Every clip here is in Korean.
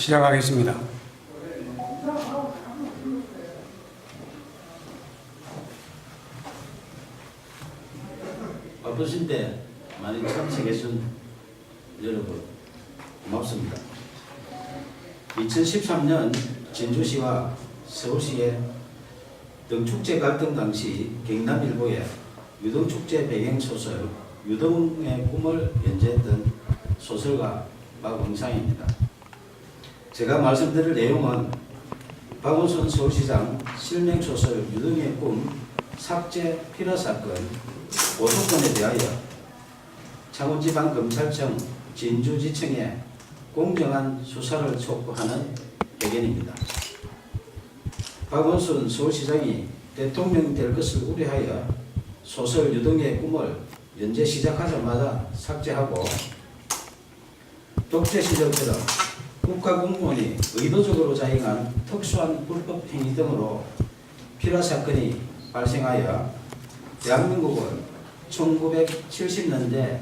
시작하겠습니다. 바쁘신데 많이 참석해준 여러분 고맙습니다. 2013년 진주시와 서울시의 등축제 갈등 당시 경남일보의 유등축제 배경소설 유등의 꿈을 연재했던 소설가 박원상입니다. 제가 말씀드릴 내용은 박원순 서울시장 실명소설 유등의 꿈 삭제 필화 사건 고소건에 대하여 창원지방검찰청 진주지청에 공정한 수사를 촉구하는 배경입니다. 박원순 서울시장이 대통령이 될 것을 우려하여 소설 유등의 꿈을 연재 시작하자마자 삭제하고 독재 시절처럼 국가공무원이 의도적으로 자행한 특수한 불법 행위 등으로 필화 사건이 발생하여 대한민국을 1970년대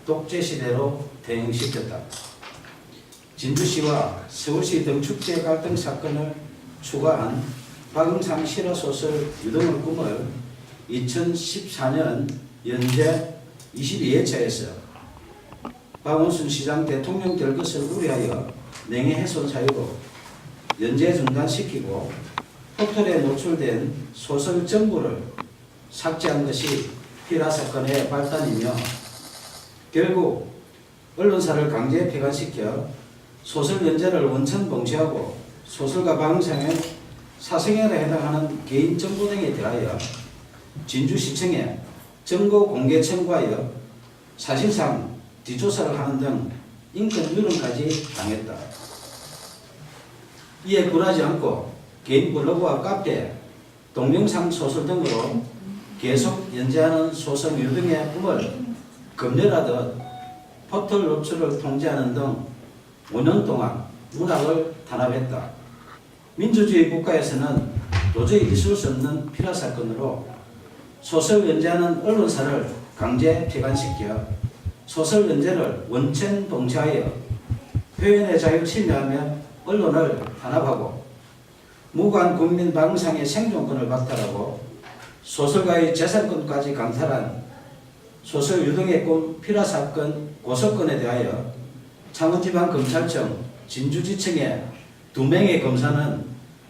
독재 시대로 퇴행시켰다. 진주시와 서울시 등축제 갈등 사건을 추가한 박응상 실화소설 유등의 꿈을 2014년 연재 22회차에서 박원순 시장 대통령 될 것을 우려하여 명예훼손 사유로 연재 중단시키고 포털에 노출된 소설 전부를 삭제한 것이 필화 사건의 발단이며 결국 언론사를 강제 폐간시켜 소설 연재를 원천 봉쇄하고 소설가 박응상의 사생활에 해당하는 개인 정보 등에 대하여 진주시청에 정보 공개 청구하여 사실상 뒷조사를 하는 등 인권 유린까지 당했다. 이에 굴하지 않고 개인 블로그와 카페, 동영상 소설 등으로 계속 연재하는 소설 유등의 꿈을 검열하듯 포털 노출을 통제하는 등 5년 동안 문학을 탄압했다. 민주주의 국가에서는 도저히 있을 수 없는 필화 사건으로 소설 연재하는 언론사를 강제 폐간시켜 소설 연재를 원천 봉쇄하여 표현의 자유를 침해하며 언론을 탄압하고 무관 국민 박응상의 생존권을 박탈하고 소설가의 재산권까지 강탈한 소설 유등의 꿈 필화 사건 고소건에 대하여 창원지방검찰청 진주지청의 2명의 검사는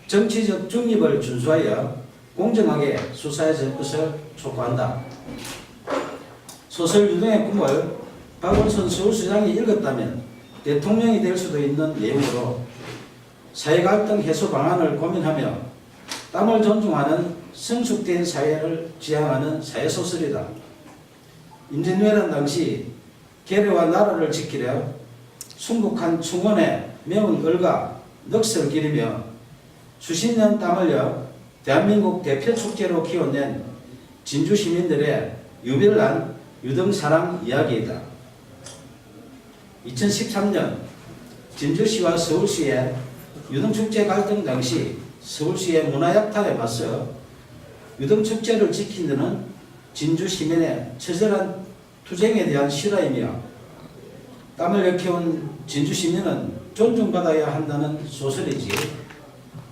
정치적 중립을 준수하여 공정하게 수사해 줄 것을 촉구한다. 소설 유등의 꿈을 박원순 서울시장이 읽었다면 대통령이 될 수도 있는 내용으로 사회갈등 해소 방안을 고민하며 땀을 존중하는 성숙된 사회를 지향하는 사회소설이다. 임진왜란 당시 계례와 나라를 지키려 순국한 충원에 매운 얼과 넋을 기리며 수십 년 땀 흘려 대한민국 대표 축제로 키워낸 진주 시민들의 유별난 유등사랑 이야기이다. 2013년 진주시와 서울시의 유등축제 갈등 당시 서울시의 문화약탈에 맞서 유등축제를 지킨 데는 진주 시민의 처절한 투쟁에 대한 실화이며 땀을 일깨운 진주 시민은 존중받아야 한다는 소설이지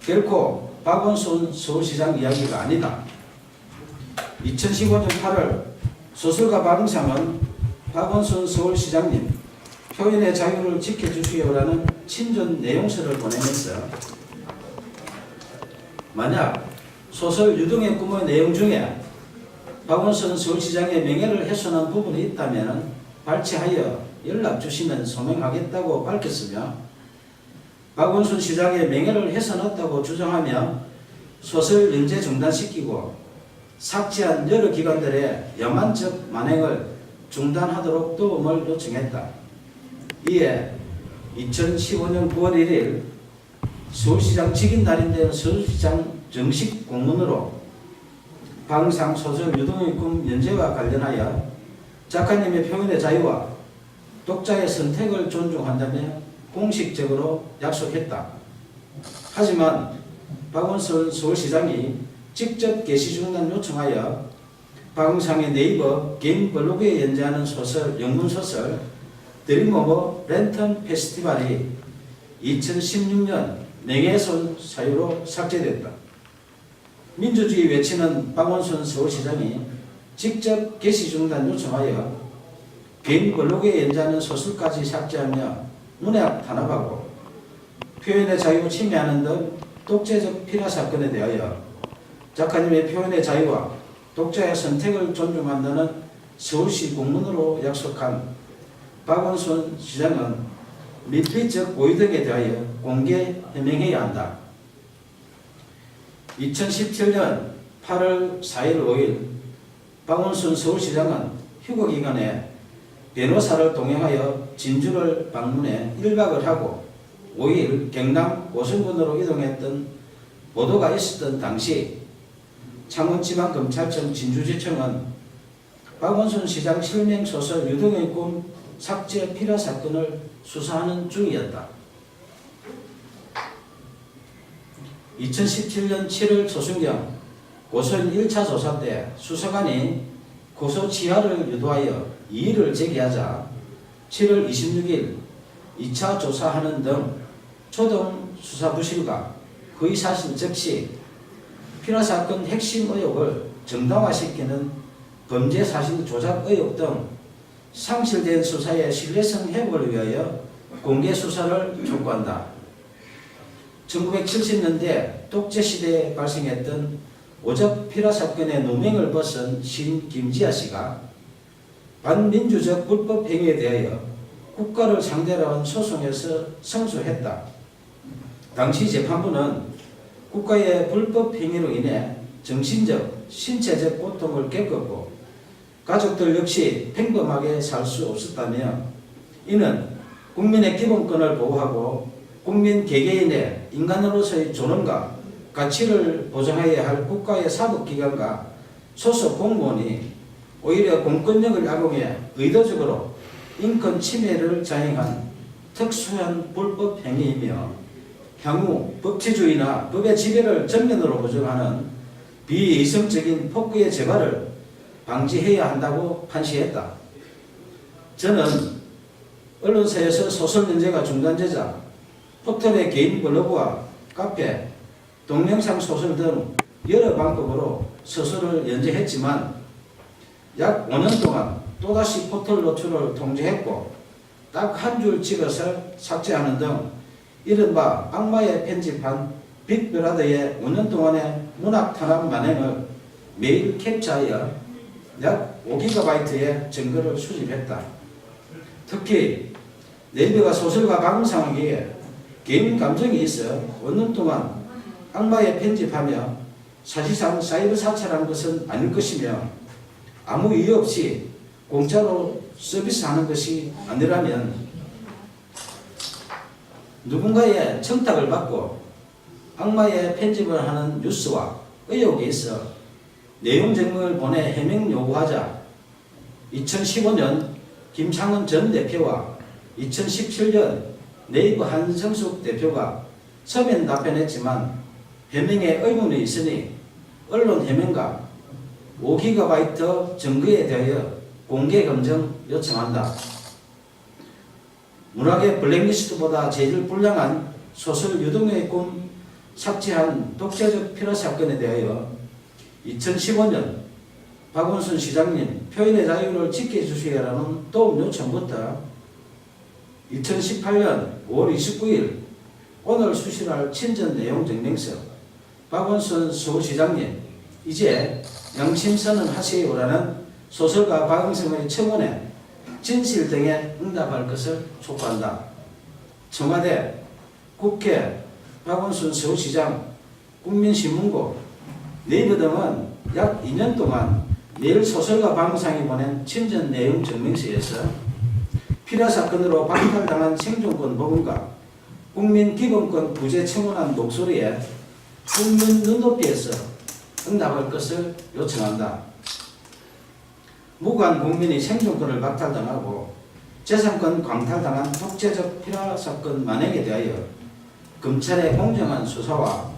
결코 박원순 서울시장 이야기가 아니다. 2015년 8월 소설가 박응상은 박원순 서울시장님 표현의 자유를 지켜주시오라는 친전 내용서를 보내면서 만약 소설 유등의 꿈의 내용 중에 박원순 서울시장의 명예를 훼손한 부분이 있다면 발췌하여 연락 주시면 소명하겠다고 밝혔으며 박원순 시장의 명예를 훼손했다고 주장하며 소설 연재 중단시키고 삭제한 여러 기관들의 야만적 만행을 중단하도록 도움을 요청했다. 이에 2015년 9월 1일 서울시장 직인 날인데 서울시장 정식 공문으로 박응상 소설 유등의 꿈 연재와 관련하여 작가님의 표현의 자유와 독자의 선택을 존중한다며 공식적으로 약속했다. 하지만 박원순 서울시장이 직접 게시 중단 요청하여 박응상의 네이버 개인 블로그에 연재하는 소설, 영문소설 드림오버 랜턴 페스티벌이 2016년 명예훼손 사유로 삭제됐다. 민주주의 외치는 박원순 서울시장이 직접 게시 중단 요청하여 개인 블로그에 연재하는 소설까지 삭제하며 문학 탄압하고 표현의 자유 침해하는 등 독재적 필화 사건에 대하여 작가님의 표현의 자유와 독자의 선택을 존중한다는 서울시 공문으로 약속한 박원순 시장은 밀폐적 고의 등에 대하여 공개 해명해야 한다. 2017년 8월 4일 5일 박원순 서울시장은 휴거기간에 변호사를 동행하여 진주를 방문해 1박을 하고 5일 경남 고성군으로 이동했던 보도가 있었던 당시 창원지방검찰청 진주지청은 박원순 시장 실명소설 유등의 꿈 삭제 필화 사건을 수사하는 중이었다. 2017년 7월 초순경 고소인 1차 조사 때 수사관이 고소 취하를 유도하여 이의를 제기하자 7월 26일 2차 조사하는 등 초동 수사 부실과 허위사실 적시, 필화사건 핵심 의혹을 정당화시키는 범죄사실 조작 의혹 등 상실된 수사의 신뢰성 회복을 위하여 공개 수사를 촉구한다. 1970년대 독재시대에 발생했던 오적 필화사건의 누명을 벗은 시인 김지아 씨가 반민주적 불법 행위에 대하여 국가를 상대로 한 소송에서 승소했다. 당시 재판부는 국가의 불법 행위로 인해 정신적, 신체적 고통을 겪었고 가족들 역시 평범하게 살 수 없었다며 이는 국민의 기본권을 보호하고 국민 개개인의 인간으로서의 존엄과 가치를 보장해야 할 국가의 사법기관과 소속 공무원이 오히려 공권력을 악용해 의도적으로 인권 침해를 자행한 특수한 불법 행위이며 향후 법치주의나 법의 지배를 전면으로 부정하는 비이성적인 폭구의 재발을 방지해야 한다고 판시했다. 저는 언론사에서 소설 연재가 중단되자 포털의 개인 블로그와 카페, 동영상 소설 등 여러 방법으로 소설을 연재했지만 약 5년 동안 또다시 포털 노출을 통제했고 딱 한 줄 찍어서 삭제하는 등 이른바 악마의 편집한 빅브라더의 5년 동안의 문학 탄압 만행을 매일 캡처하여 약 5GB의 증거를 수집했다. 특히 네이버가 소설가 방송하기에 개인 감정이 있어 5년 동안 악마의 편집하며 사실상 사이버 사찰한 것은 아닐 것이며 아무 이유 없이 공짜로 서비스하는 것이 아니라면 누군가의 청탁을 받고 악마의 편집을 하는 뉴스와 의혹이 있어 내용 증명을 보내 해명 요구하자 2015년 김창원 전 대표와 2017년 네이버 한성숙 대표가 서면 답변했지만 해명에 의문이 있으니 언론 해명과 5GB 증거에 대하여 공개 검증 요청한다. 문학의 블랙리스트보다 제일 불량한 소설 유등의 꿈 삭제한 독재적 필화 사건에 대하여 2015년 박원순 시장님 표현의 자유를 지켜주시라는 도움 요청부터 2018년 5월 29일 오늘 수실할 친전 내용 증명서 박원순 서울시장님 이제 양심선언 하세요라는 소설가 박응성의 청원에 진실 등에 응답할 것을 촉구한다. 청와대, 국회, 박원순 서울시장, 국민신문고, 네이버 등은 약 2년 동안 매일 소설가 박응성이 보낸 친전 내용 증명서에서 필화 사건으로 박탈당한 생존권 복원과 국민 기본권 부재 청원한 목소리에 국민 눈높이에서 응답할 것을 요청한다. 무관 국민이 생존권을 박탈당하고 재산권 광탈당한 독재적 필화 사건 만행에 대하여 검찰의 공정한 수사와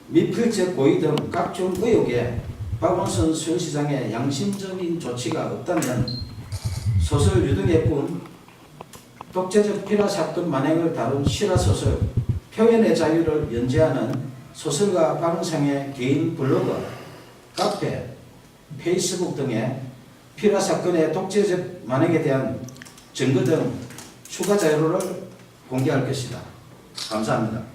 미필적 고의 등 각종 의혹에 박원순 서울시장의 양심적인 조치가 없다면 소설 유등의 꿈 독재적 피라 사건 만행을 다룬 실화소설 표현의 자유를 연재하는 소설가 방상의 개인 블로그, 카페, 페이스북 등에 피라 사건의 독재적 만행에 대한 증거 등 추가 자료를 공개할 것이다. 감사합니다.